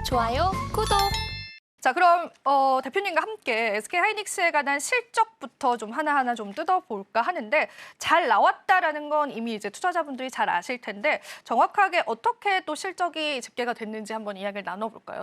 좋아요, 구독. 자, 그럼 대표님과 함께 SK하이닉스에 관한 실적부터 좀 하나하나 좀 뜯어볼까 하는데 잘 나왔다라는 건 이미 이제 투자자분들이 잘 아실 텐데 정확하게 어떻게 또 실적이 집계가 됐는지 한번 이야기를 나눠볼까요?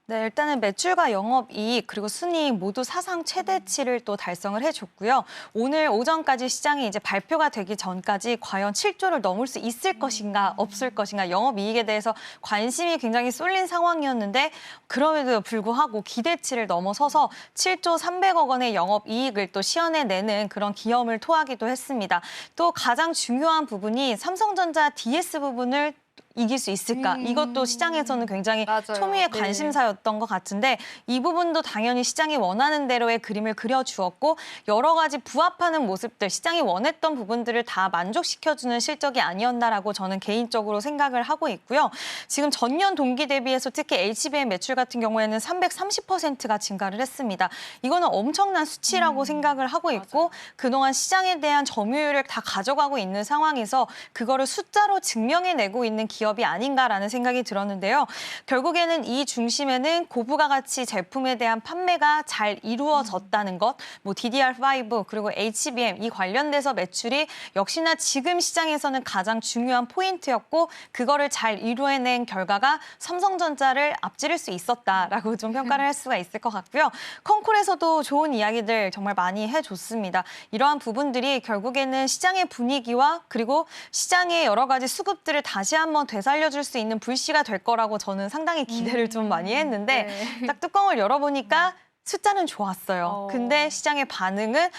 네, 일단은 매출과 영업이익 그리고 순이익 모두 사상 최대치를 또 달성을 해줬고요. 오늘 오전까지 시장이 이제 발표가 되기 전까지 과연 7조를 넘을 수 있을 것인가 없을 것인가 영업이익에 대해서 관심이 굉장히 쏠린 상황이었는데 그럼에도 불구하고 기대치를 넘어서서 7조 300억 원의 영업이익을 또 시현해내는 그런 기염을 토하기도 했습니다. 또 가장 중요한 부분이 삼성전자 DS 부분을 이길 수 있을까? 이것도 시장에서는 굉장히 맞아요. 초미의 네. 관심사였던 것 같은데 이 부분도 당연히 시장이 원하는 대로의 그림을 그려주었고 여러 가지 부합하는 모습들, 시장이 원했던 부분들을 다 만족시켜주는 실적이 아니었나라고 저는 개인적으로 생각을 하고 있고요. 지금 전년 동기 대비해서 특히 HBM 매출 같은 경우에는 330%가 증가를 했습니다. 이거는 엄청난 수치라고 생각을 하고 있고 그동안 시장에 대한 점유율을 다 가져가고 있는 상황에서 그거를 숫자로 증명해내고 있는 기업이 아닌가라는 생각이 들었는데요. 결국에는 이 중심에는 고부가 가치 제품에 대한 판매가 잘 이루어졌다는 것, 뭐 DDR5 그리고 HBM 이 관련돼서 매출이 역시나 지금 시장에서는 가장 중요한 포인트였고 그거를 잘 이루어낸 결과가 삼성전자를 앞지를 수 있었다라고 좀 평가를 할 수가 있을 것 같고요. 콩쿨에서도 좋은 이야기들 정말 많이 해줬습니다. 이러한 부분들이 결국에는 시장의 분위기와 그리고 시장의 여러 가지 수급들을 다시 한번 되살려줄 수 있는 불씨가 될 거라고 저는 상당히 기대를 좀 많이 했는데 네. 딱 뚜껑을 열어보니까 숫자는 좋았어요. 근데 시장의 반응은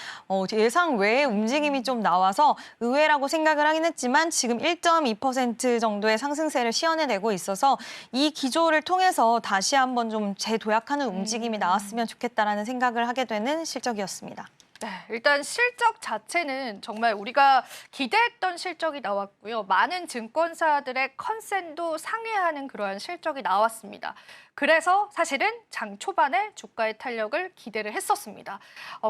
예상 외의 움직임이 좀 나와서 의외라고 생각을 하긴 했지만 지금 1.2% 정도의 상승세를 시현해내고 있어서 이 기조를 통해서 다시 한번 좀 재도약하는 움직임이 나왔으면 좋겠다라는 생각을 하게 되는 실적이었습니다. 네, 일단 실적 자체는 정말 우리가 기대했던 실적이 나왔고요. 많은 증권사들의 컨센도 상회하는 그러한 실적이 나왔습니다. 그래서 사실은 장 초반에 주가의 탄력을 기대를 했었습니다.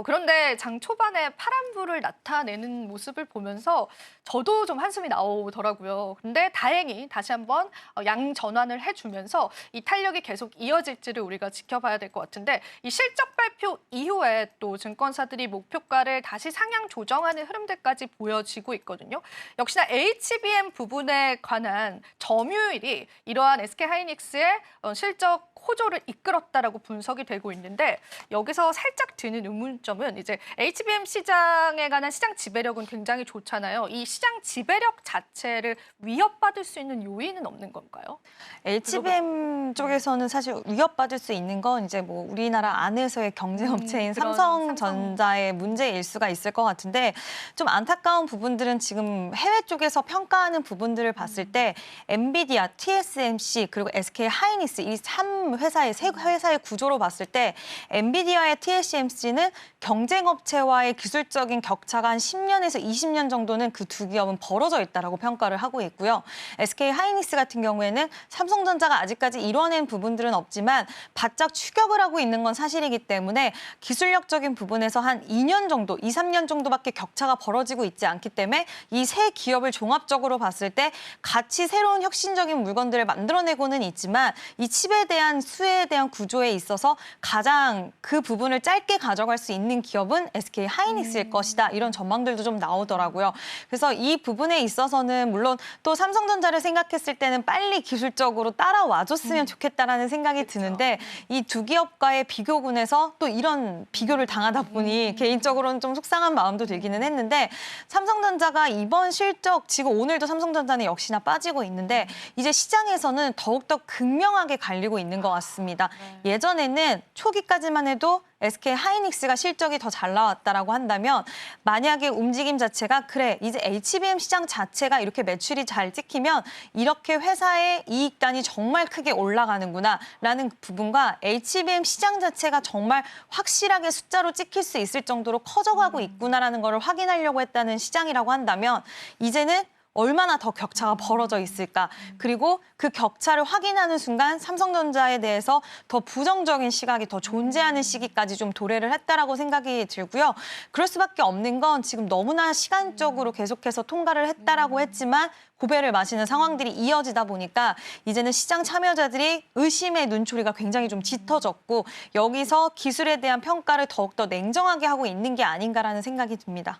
그런데 장 초반에 파란불을 나타내는 모습을 보면서 저도 좀 한숨이 나오더라고요. 근데 다행히 다시 한번 양 전환을 해주면서 이 탄력이 계속 이어질지를 우리가 지켜봐야 될 것 같은데 이 실적 발표 이후에 또 증권사들이 목표가를 다시 상향 조정하는 흐름들까지 보여지고 있거든요. 역시나 HBM 부분에 관한 점유율이 이러한 SK하이닉스의 실적 호조를 이끌었다라고 분석이 되고 있는데 여기서 살짝 드는 의문점은 이제 HBM 시장에 관한 시장 지배력은 굉장히 좋잖아요. 이 시장 지배력 자체를 위협받을 수 있는 요인은 없는 건가요? HBM 쪽에서는 사실 위협받을 수 있는 건 이제 뭐 우리나라 안에서의 경쟁업체인 삼성전자의 문제일 수가 있을 것 같은데 좀 안타까운 부분들은 지금 해외 쪽에서 평가하는 부분들을 봤을 때 엔비디아, TSMC 그리고 SK하이닉스 이 3회사의 세 회사의 구조로 봤을 때 엔비디아의 TSMC는 경쟁업체와의 기술적인 격차가 한 10년에서 20년 정도는 그 두 기업은 벌어져 있다라고 평가를 하고 있고요. SK하이닉스 같은 경우에는 삼성전자가 아직까지 이뤄낸 부분들은 없지만 바짝 추격을 하고 있는 건 사실이기 때문에 기술력적인 부분에서 한 2년 정도, 2, 3년 정도밖에 격차가 벌어지고 있지 않기 때문에 이 세 기업을 종합적으로 봤을 때 같이 새로운 혁신적인 물건들을 만들어내고는 있지만 이 칩에 대한 수혜에 대한 구조에 있어서 가장 그 부분을 짧게 가져갈 수 있는 기업은 SK하이닉스일 것이다. 이런 전망들도 좀 나오더라고요. 그래서 이 부분에 있어서는 물론 또 삼성전자를 생각했을 때는 빨리 기술적으로 따라와줬으면 좋겠다라는 생각이 드는데 이 두 기업과의 비교군에서 또 이런 비교를 당하다 보니 개인적으로는 좀 속상한 마음도 들기는 했는데 삼성전자가 이번 실적 지금 오늘도 삼성전자는 역시나 빠지고 있는데 이제 시장에서는 더욱더 극명하게 갈리고 있는 것 같습니다. 예전에는 초기까지만 해도 SK하이닉스가 실적이 더 잘 나왔다라고 한다면 만약에 움직임 자체가 그래 이제 HBM 시장 자체가 이렇게 매출이 잘 찍히면 이렇게 회사의 이익단이 정말 크게 올라가는구나라는 부분과 HBM 시장 자체가 정말 확실하게 숫자로 찍힐 수 있을 정도로 커져가고 있구나라는 걸 확인하려고 했다는 시장이라고 한다면 이제는 얼마나 더 격차가 벌어져 있을까. 그리고 그 격차를 확인하는 순간 삼성전자에 대해서 더 부정적인 시각이 더 존재하는 시기까지 좀 도래를 했다라고 생각이 들고요. 그럴 수밖에 없는 건 지금 너무나 시간적으로 계속해서 통과를 했다라고 했지만 고배를 마시는 상황들이 이어지다 보니까 이제는 시장 참여자들이 의심의 눈초리가 굉장히 좀 짙어졌고 여기서 기술에 대한 평가를 더욱더 냉정하게 하고 있는 게 아닌가라는 생각이 듭니다.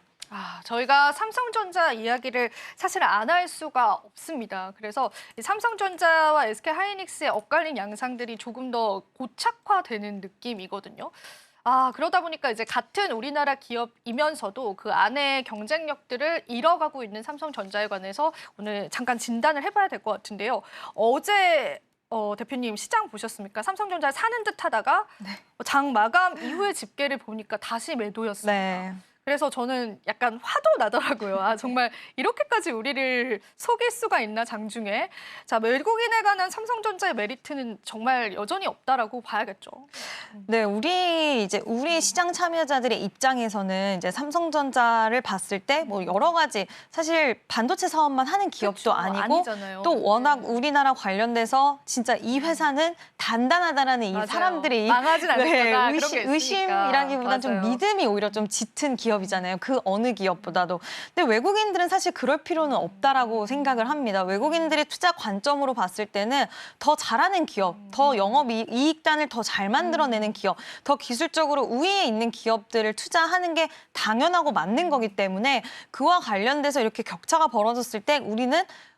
저희가 삼성전자 이야기를 사실 안 할 수가 없습니다. 그래서 이 삼성전자와 SK하이닉스의 엇갈린 양상들이 조금 더 고착화되는 느낌이거든요. 그러다 보니까 이제 같은 우리나라 기업이면서도 그 안에 경쟁력들을 잃어가고 있는 삼성전자에 관해서 오늘 잠깐 진단을 해봐야 될 것 같은데요. 어제 대표님 시장 보셨습니까? 삼성전자 사는 듯 하다가 장 마감 이후의 집계를 보니까 다시 매도였습니다. 네. 그래서 저는 약간 화도 나더라고요. 정말 이렇게까지 우리를 속일 수가 있나 장중에. 자, 외국인에 관한 삼성전자의 메리트는 정말 여전히 없다라고 봐야겠죠. 네, 우리 시장 참여자들의 입장에서는 이제 삼성전자를 봤을 때 뭐 여러 가지 사실 반도체 사업만 하는 기업도 그쵸, 아니고 아니잖아요. 또 워낙 우리나라 관련돼서 진짜 이 회사는 단단하다라는 이 맞아요. 사람들이 망하진 않을 거다. 그런 게 있으니까. 의심이라기보다는 좀 맞아요. 믿음이 오히려 좀 짙은 기업이잖아요. 그 어느 기업보다도. 근데 외국인들은 사실 그럴 필요는 없다라고 생각을 합니다. 외국인들의 투자 관점으로 봤을 때는 더 잘하는 기업, 더 영업 이익단을 더 잘 만들어내는 기업, 더 기술적으로 우위에 있는 기업들을 투자하는 게 당연하고 맞는 거기 때문에 그와 관련돼서 이렇게 격차가 벌어졌을 때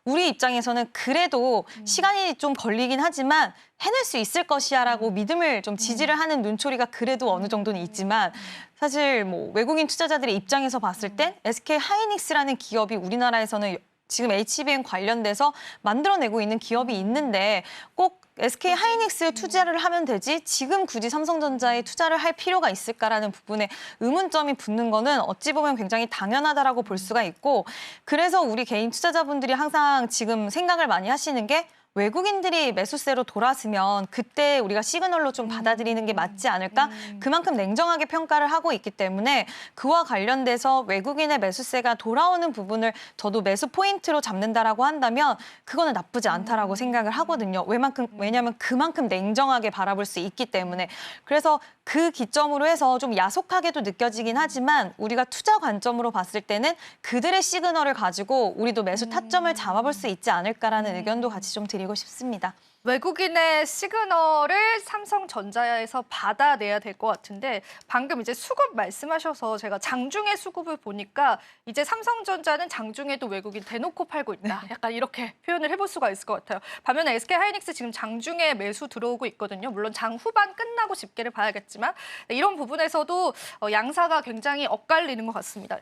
우리 입장에서는 그래도 시간이 좀 걸리긴 하지만 해낼 수 있을 것이야라고 믿음을 좀 지지를 하는 눈초리가 그래도 어느 정도는 있지만 사실 뭐 외국인 투자자들의 입장에서 봤을 땐 SK하이닉스라는 기업이 우리나라에서는 지금 HBM 관련돼서 만들어내고 있는 기업이 있는데 꼭 SK하이닉스에 투자를 하면 되지 지금 굳이 삼성전자에 투자를 할 필요가 있을까라는 부분에 의문점이 붙는 거는 어찌 보면 굉장히 당연하다라고 볼 수가 있고 그래서 우리 개인 투자자분들이 항상 지금 생각을 많이 하시는 게 외국인들이 매수세로 돌아서면 그때 우리가 시그널로 좀 받아들이는 게 맞지 않을까? 그만큼 냉정하게 평가를 하고 있기 때문에 그와 관련돼서 외국인의 매수세가 돌아오는 부분을 저도 매수 포인트로 잡는다라고 한다면 그거는 나쁘지 않다라고 생각을 하거든요. 왜냐하면 그만큼 냉정하게 바라볼 수 있기 때문에. 그래서 그 기점으로 해서 좀 야속하게도 느껴지긴 하지만 우리가 투자 관점으로 봤을 때는 그들의 시그널을 가지고 우리도 매수 타점을 잡아볼 수 있지 않을까라는 의견도 같이 좀 드리고 싶습니다. 외국인의 시그널을 삼성전자에서 받아내야 될 것 같은데 방금 이제 수급 말씀하셔서 제가 장중에 수급을 보니까 이제 삼성전자는 장중에도 외국인 대놓고 팔고 있다. 약간 이렇게 표현을 해볼 수가 있을 것 같아요. 반면에 SK하이닉스 지금 장중에 매수 들어오고 있거든요. 물론 장 후반 끝나고 집계를 봐야겠지만 이런 부분에서도 양사가 굉장히 엇갈리는 것 같습니다.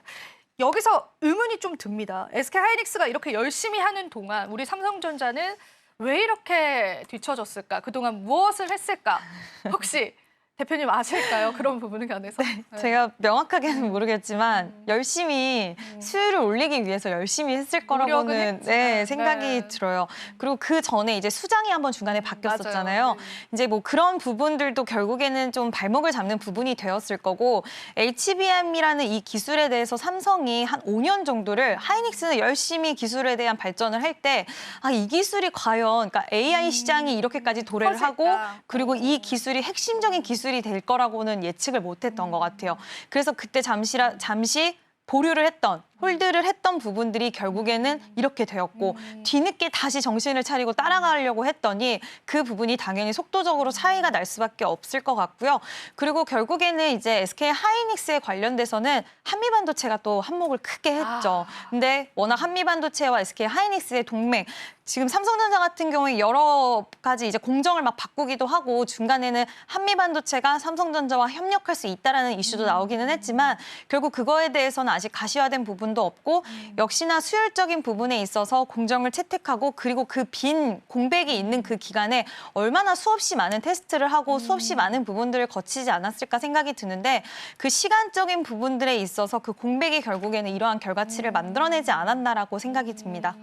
여기서 의문이 좀 듭니다. SK하이닉스가 이렇게 열심히 하는 동안 우리 삼성전자는 왜 이렇게 뒤처졌을까? 그동안 무엇을 했을까? 혹시 대표님 아실까요? 그런 부분에 관해서. 네. 제가 명확하게는 모르겠지만 열심히 수율을 올리기 위해서 열심히 했을 거라고는 생각이 들어요. 그리고 그 전에 이제 수장이 한번 중간에 바뀌었었잖아요. 이제 뭐 그런 부분들도 결국에는 좀 발목을 잡는 부분이 되었을 거고 HBM이라는 이 기술에 대해서 삼성이 한 5년 정도를 하이닉스는 열심히 기술에 대한 발전을 할 때 이 기술이 과연 그러니까 AI 시장이 이렇게까지 도래를 하고 그리고 이 기술이 핵심적인 기술이 될 거라고는 예측을 못했던 것 같아요. 그래서 그때 잠시 보류를 했던 홀드를 했던 부분들이 결국에는 이렇게 되었고 뒤늦게 다시 정신을 차리고 따라가려고 했더니 그 부분이 당연히 속도적으로 차이가 날 수밖에 없을 것 같고요. 그리고 결국에는 이제 SK하이닉스에 관련돼서는 한미반도체가 또 한몫을 크게 했죠. 근데 워낙 한미반도체와 SK하이닉스의 동맹 지금 삼성전자 같은 경우에 여러 가지 이제 공정을 막 바꾸기도 하고 중간에는 한미반도체가 삼성전자와 협력할 수 있다라는 이슈도 나오기는 했지만 결국 그거에 대해서는 아직 가시화된 부분도 없고 역시나 수율적인 부분에 있어서 공정을 채택하고 그리고 그 빈 공백이 있는 그 기간에 얼마나 수없이 많은 테스트를 하고 수없이 많은 부분들을 거치지 않았을까 생각이 드는데 그 시간적인 부분들에 있어서 그 공백이 결국에는 이러한 결과치를 만들어내지 않았나라고 생각이 듭니다.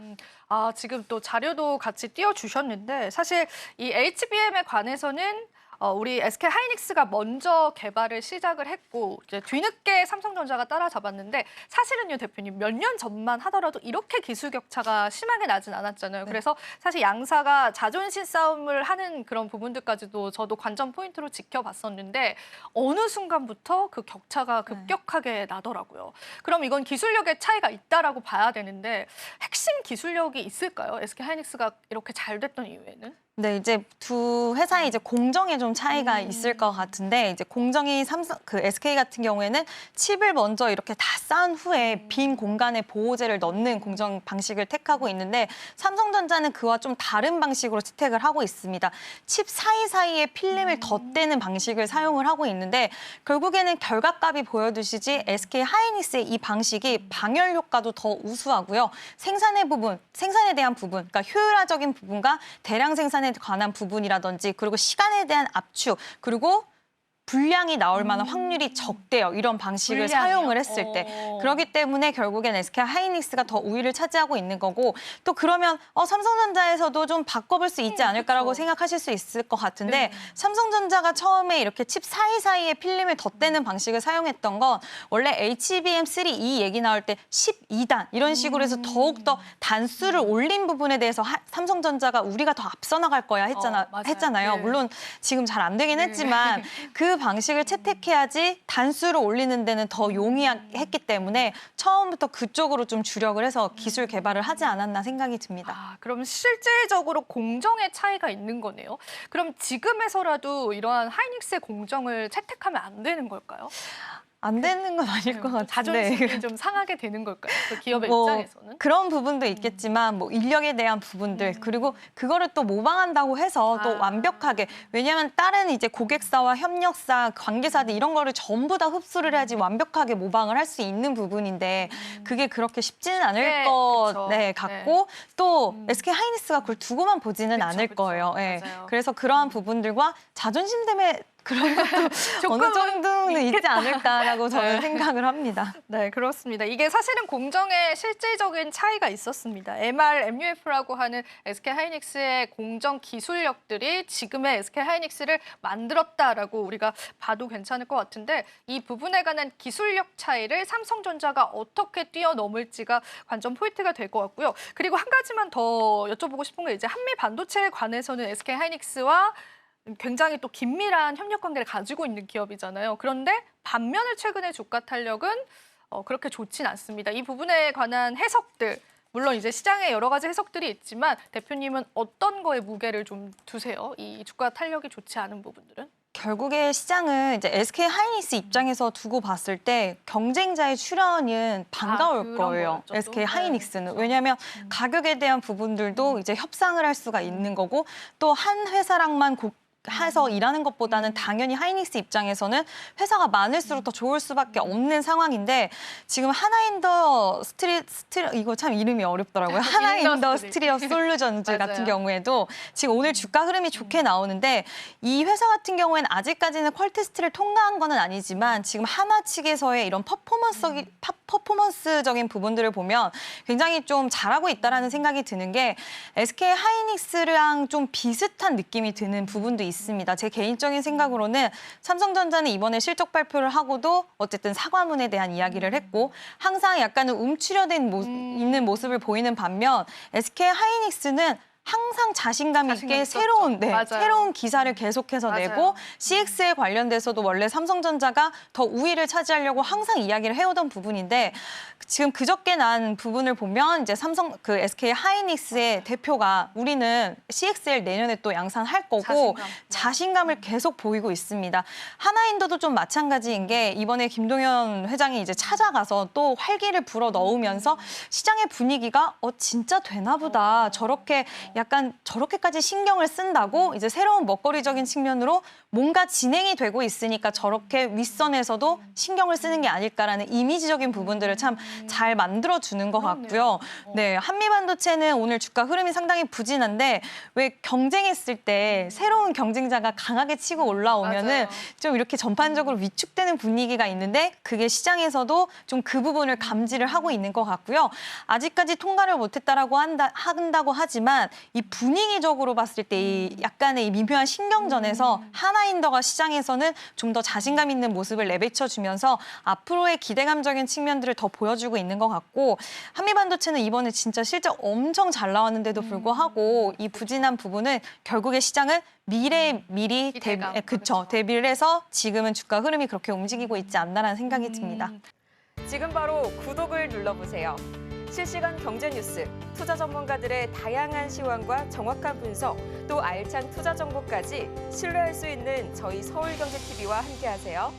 지금 또 자료도 같이 띄워주셨는데 사실 이 HBM에 관해서는 우리 SK 하이닉스가 먼저 개발을 시작을 했고 이제 뒤늦게 삼성전자가 따라잡았는데 사실은요 대표님 몇 년 전만 하더라도 이렇게 기술 격차가 심하게 나진 않았잖아요. 네. 그래서 사실 양사가 자존심 싸움을 하는 그런 부분들까지도 저도 관전 포인트로 지켜봤었는데 어느 순간부터 그 격차가 급격하게 나더라고요. 그럼 이건 기술력의 차이가 있다라고 봐야 되는데 핵심 기술력이 있을까요? SK 하이닉스가 이렇게 잘 됐던 이유에는? 네, 이제 두 회사의 이제 공정에 좀 차이가 있을 것 같은데 이제 공정이 SK 같은 경우에는 칩을 먼저 이렇게 다 쌓은 후에 빈 공간에 보호제를 넣는 공정 방식을 택하고 있는데 삼성전자는 그와 좀 다른 방식으로 채택을 하고 있습니다. 칩 사이사이에 필름을 덧대는 방식을 사용을 하고 있는데 결국에는 결과값이 보여두시지 SK 하이닉스의 이 방식이 방열 효과도 더 우수하고요. 생산에 대한 부분, 그러니까 효율화적인 부분과 대량 생산에 관한 부분이라든지 그리고 시간에 대한 압축 그리고 분량이 나올 만한 확률이 적대요. 이런 방식을 분량이요? 사용을 했을 때. 그렇기 때문에 결국엔 SK 하이닉스가 더 우위를 차지하고 있는 거고 또 그러면 삼성전자에서도 좀 바꿔볼 수 있지 않을까라고 그렇죠. 생각하실 수 있을 것 같은데 네. 삼성전자가 처음에 이렇게 칩 사이사이에 필름을 덧대는 방식을 사용했던 건 원래 HBM3E 얘기 나올 때 12단 이런 식으로 해서 더욱더 단수를 올린 부분에 대해서 삼성전자가 우리가 더 앞서 나갈 거야 맞아요. 했잖아요. 네. 물론 지금 잘 안 되긴 했지만 그 방식을 채택해야지 단수를 올리는 데는 더 용이했기 때문에 처음부터 그쪽으로 좀 주력을 해서 기술 개발을 하지 않았나 생각이 듭니다. 그럼 실질적으로 공정의 차이가 있는 거네요. 그럼 지금에서라도 이러한 하이닉스의 공정을 채택하면 안 되는 걸까요? 안 되는 건 아닐 것 같은데. 자존심이 좀 상하게 되는 걸까요? 그 기업의 뭐 입장에서는? 그런 부분도 있겠지만 뭐 인력에 대한 부분들 그리고 그거를 또 모방한다고 해서 또 완벽하게 왜냐하면 다른 이제 고객사와 협력사 관계사들 이런 거를 전부 다 흡수를 해야지 완벽하게 모방을 할 수 있는 부분인데 그게 그렇게 쉽지는 않을 것 그쵸. 같고 또 SK 하이닉스가 그걸 두고만 보지는 그쵸, 않을 그쵸. 거예요. 예. 맞아요. 그래서 그러한 부분들과 자존심 때문에 그런 것도 어느 조금은 정도는 있지 있겠다. 않을까라고 저는 생각을 합니다. 네, 그렇습니다. 이게 사실은 공정에 실질적인 차이가 있었습니다. MRMUF라고 하는 SK 하이닉스의 공정 기술력들이 지금의 SK 하이닉스를 만들었다라고 우리가 봐도 괜찮을 것 같은데 이 부분에 관한 기술력 차이를 삼성전자가 어떻게 뛰어넘을지가 관전 포인트가 될 것 같고요. 그리고 한 가지만 더 여쭤보고 싶은 게 이제 한미 반도체에 관해서는 SK 하이닉스와 굉장히 또 긴밀한 협력 관계를 가지고 있는 기업이잖아요. 그런데 반면에 최근의 주가 탄력은 그렇게 좋진 않습니다. 이 부분에 관한 해석들, 물론 이제 시장에 여러 가지 해석들이 있지만 대표님은 어떤 거에 무게를 좀 두세요? 이 주가 탄력이 좋지 않은 부분들은? 결국에 시장은 이제 SK 하이닉스 입장에서 두고 봤을 때 경쟁자의 출현은 반가울 그런 거예요. 거였죠, 또? SK 네, 하이닉스는. 그렇죠. 왜냐하면 가격에 대한 부분들도 이제 협상을 할 수가 있는 거고 또 한 회사랑만 해서 일하는 것보다는 당연히 하이닉스 입장에서는 회사가 많을수록 더 좋을 수밖에 없는 상황인데 지금 이거 참 이름이 어렵더라고요. 하나인더스트리어 솔루션즈 맞아요. 같은 경우에도 지금 오늘 주가 흐름이 좋게 나오는데 이 회사 같은 경우에는 아직까지는 퀄 테스트를 통과한 건 아니지만 지금 하나 측에서의 이런 퍼포먼스적인 부분들을 보면 굉장히 좀 잘하고 있다라는 생각이 드는 게 SK 하이닉스랑 좀 비슷한 느낌이 드는 부분도 있습니다. 제 개인적인 생각으로는 삼성전자는 이번에 실적 발표를 하고도 어쨌든 사과문에 대한 이야기를 했고 항상 약간은 움츠려든 있는 모습을 보이는 반면 SK 하이닉스는 항상 자신감 있게 있었죠. 맞아요. 새로운 기사를 계속해서 맞아요. 내고 CX에 관련돼서도 원래 삼성전자가 더 우위를 차지하려고 항상 이야기를 해오던 부분인데 지금 그저께 난 부분을 보면 이제 SK 하이닉스의 대표가 우리는 CXL 내년에 또 양산할 거고 자신감을 계속 보이고 있습니다. 하나인더도 좀 마찬가지인 게 이번에 김동연 회장이 이제 찾아가서 또 활기를 불어 넣으면서 시장의 분위기가 진짜 되나 보다. 저렇게까지 신경을 쓴다고 이제 새로운 먹거리적인 측면으로 뭔가 진행이 되고 있으니까 저렇게 윗선에서도 신경을 쓰는 게 아닐까라는 이미지적인 부분들을 참 잘 만들어주는 것 같고요. 네, 한미반도체는 오늘 주가 흐름이 상당히 부진한데 왜 경쟁했을 때 새로운 경쟁자가 강하게 치고 올라오면은 맞아요. 좀 이렇게 전반적으로 위축되는 분위기가 있는데 그게 시장에서도 좀 그 부분을 감지를 하고 있는 것 같고요. 아직까지 통과를 못했다라고 한다고 하지만 이 분위기적으로 봤을 때 이 약간의 이 미묘한 신경전에서 하나인더가 시장에서는 좀 더 자신감 있는 모습을 내비쳐주면서 앞으로의 기대감적인 측면들을 더 보여주고 있는 것 같고 한미반도체는 이번에 진짜 실적 엄청 잘 나왔는데도 불구하고 이 부진한 부분은 결국에 시장은 미리 기대감. 그렇죠. 대비를 해서 지금은 주가 흐름이 그렇게 움직이고 있지 않나라는 생각이 듭니다. 지금 바로 구독을 눌러보세요. 실시간 경제 뉴스, 투자 전문가들의 다양한 시황과 정확한 분석, 또 알찬 투자 정보까지 신뢰할 수 있는 저희 서울경제TV와 함께하세요.